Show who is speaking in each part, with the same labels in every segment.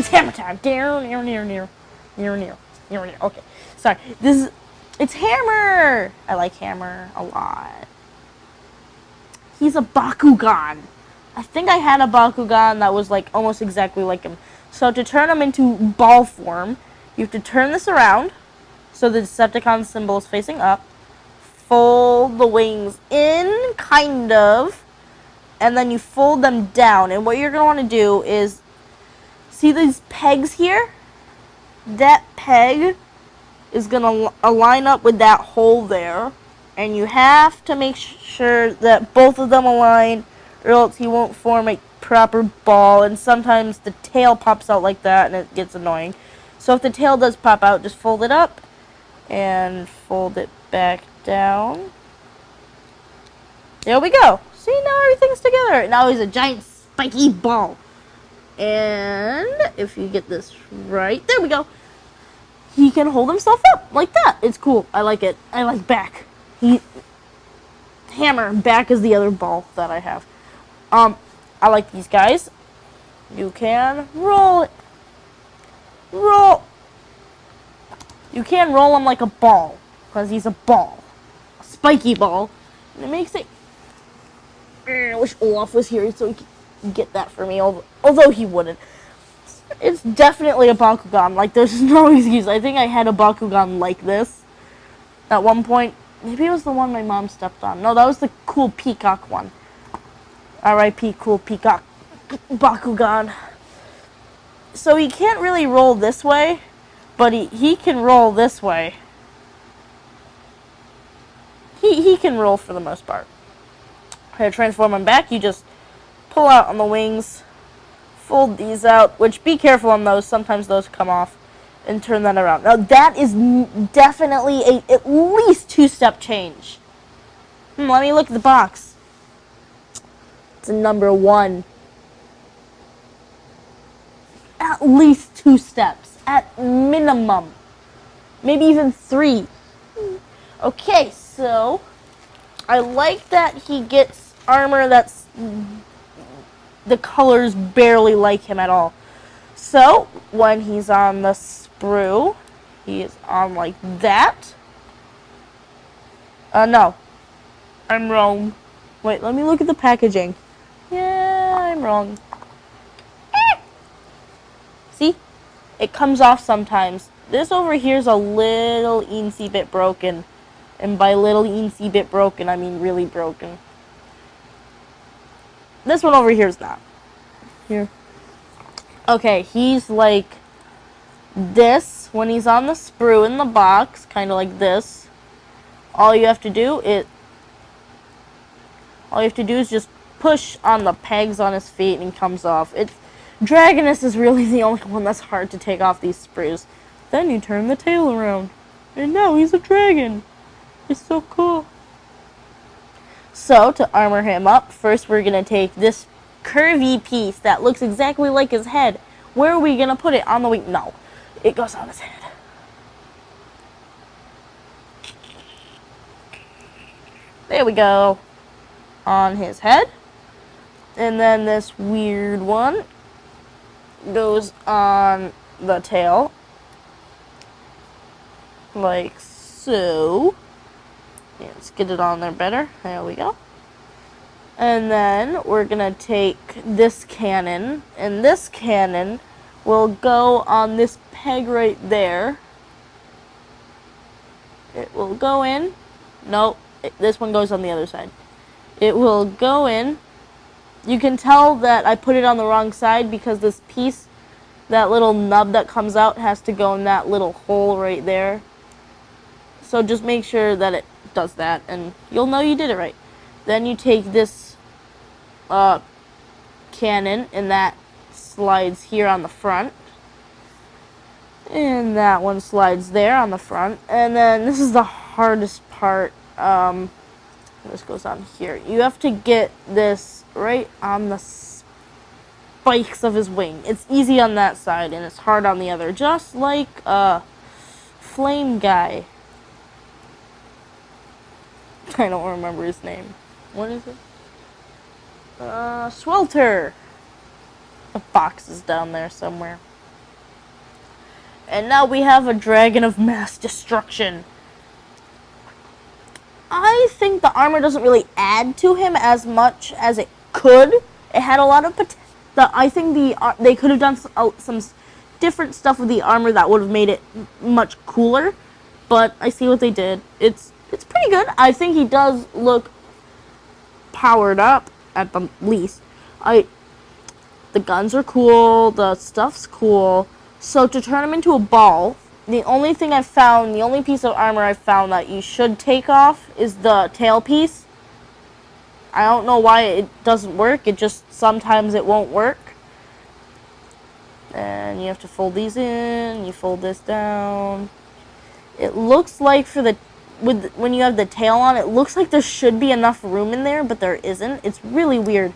Speaker 1: hammer time. Okay, sorry. It's Hammer. I like Hammer a lot. He's a Bakugan. I think I had a Bakugan that was like almost exactly like him. So to turn him into ball form, you have to turn this around so the Decepticon symbol is facing up. Fold the wings in, kind of, and then you fold them down. And what you're going to want to do is, see these pegs here? That peg is going to align up with that hole there. And you have to make sure that both of them align, or else he won't form a proper ball. And sometimes the tail pops out like that, and it gets annoying. So if the tail does pop out, just fold it up and fold it back down. There we go. See, now everything's together. Now he's a giant spiky ball. And if you get this right, there we go. He can hold himself up like that. It's cool. I like it. I like back. Hammer. Back is the other ball that I have. I like these guys. You can roll it. Roll. You can roll him like a ball, because he's a ball. A spiky ball. And it makes it... I wish Olaf was here so he could get that for me, although he wouldn't. It's definitely a Bakugan. Like, there's no excuse. I think I had a Bakugan like this at one point. Maybe it was the one my mom stepped on. No, that was the cool peacock one. R.I.P. cool peacock Bakugan. So he can't really roll this way, but he can roll this way. He can roll for the most part. To transform him back, you just pull out on the wings, fold these out, which be careful on those, sometimes those come off, and turn that around. Now that is definitely at least 2-step change. Let me look at the box. It's a number 1. At least 2 steps, at minimum. Maybe even 3. Okay, so I like that he gets armor that's the colors barely like him at all. So when he's on the sprue, he is on like that. No, I'm wrong. Wait, let me look at the packaging. Yeah, I'm wrong. See? It comes off sometimes. This over here is a little eensy bit broken. And by little eensy bit broken, I mean really broken. This one over here is not. Here. Okay, he's like this when he's on the sprue in the box, kind of like this. All you have to do is just push on the pegs on his feet and he comes off. Dragonus is really the only one that's hard to take off these sprues. Then you turn the tail around. And now he's a dragon. It's so cool. So, to armor him up, first we're going to take this curvy piece that looks exactly like his head. Where are we going to put it? On the wing? No. It goes on his head. There we go. On his head. And then this weird one goes on the tail. Like so. Yeah, let's get it on there better. There we go. And then we're going to take this cannon. And this cannon will go on this peg right there. It will go in. Nope. This one goes on the other side. It will go in. You can tell that I put it on the wrong side because this piece, that little nub that comes out, has to go in that little hole right there. So just make sure that it does that, and you'll know you did it right. Then you take this cannon, and that slides here on the front. And that one slides there on the front. And then this is the hardest part. This goes on here. You have to get this right on the spikes of his wing. It's easy on that side, and it's hard on the other. Just like Flame Guy. I don't remember his name. What is it? Swelter. The box is down there somewhere. And now we have a dragon of mass destruction. I think the armor doesn't really add to him as much as it could. It had a lot of potential. I think they could have done some different stuff with the armor that would have made it much cooler. But I see what they did. It's pretty good. I think he does look powered up at the least. The guns are cool. The stuff's cool. So to turn him into a ball, the only piece of armor I found that you should take off is the tail piece. I don't know why it doesn't work. It just sometimes it won't work. And you have to fold these in. You fold this down. It looks like when you have the tail on, it looks like there should be enough room in there, but there isn't. It's really weird.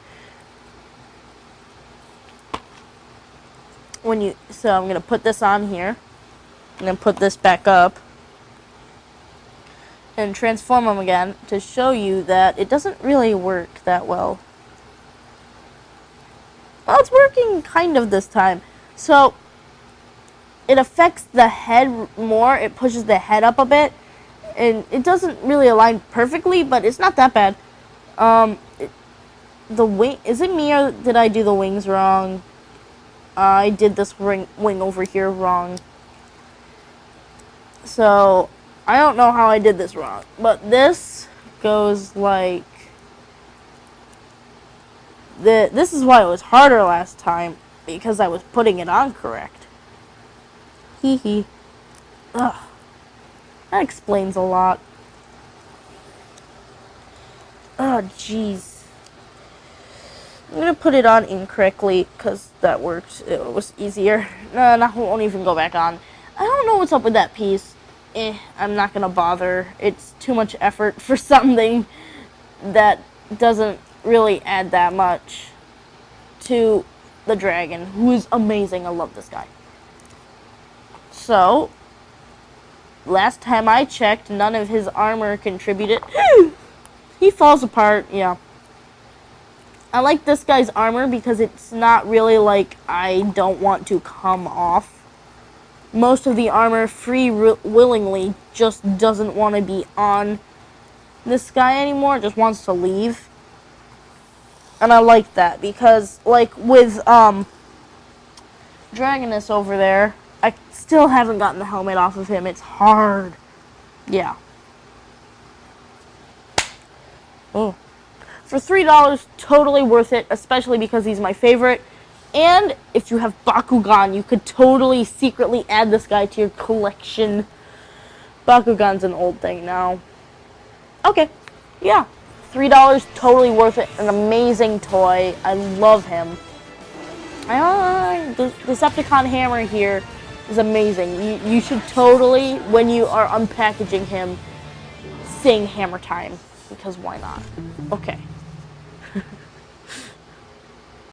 Speaker 1: So I'm gonna put this on here. I'm gonna put this back up and transform them again to show you that it doesn't really work that well. Well, it's working kind of this time. So it affects the head more. It pushes the head up a bit, and it doesn't really align perfectly, but it's not that bad. The wing, is it me or did I do the wings wrong? I did this wing over here wrong. So I don't know how I did this wrong, but this goes like this is why it was harder last time, because I was putting it on correct. Hee hee. Ugh. That explains a lot. Oh, jeez. I'm gonna put it on incorrectly because that worked. It was easier. No, I won't even go back on. I don't know what's up with that piece. I'm not gonna bother. It's too much effort for something that doesn't really add that much to the dragon, who is amazing. I love this guy. So, last time I checked, none of his armor contributed. He falls apart, yeah. I like this guy's armor because it's not really like I don't want to come off. Most of the armor willingly just doesn't want to be on this guy anymore. It just wants to leave. And I like that because, like, with Dragonus over there, I still haven't gotten the helmet off of him. It's hard. Yeah. Oh. For $3, totally worth it, especially because he's my favorite. And if you have Bakugan, you could totally secretly add this guy to your collection. Bakugan's an old thing now. Okay, yeah. $3, totally worth it. An amazing toy. I love him. The Decepticon hammer here is amazing. You should totally, when you are unpackaging him, sing Hammer Time. Because why not? Okay.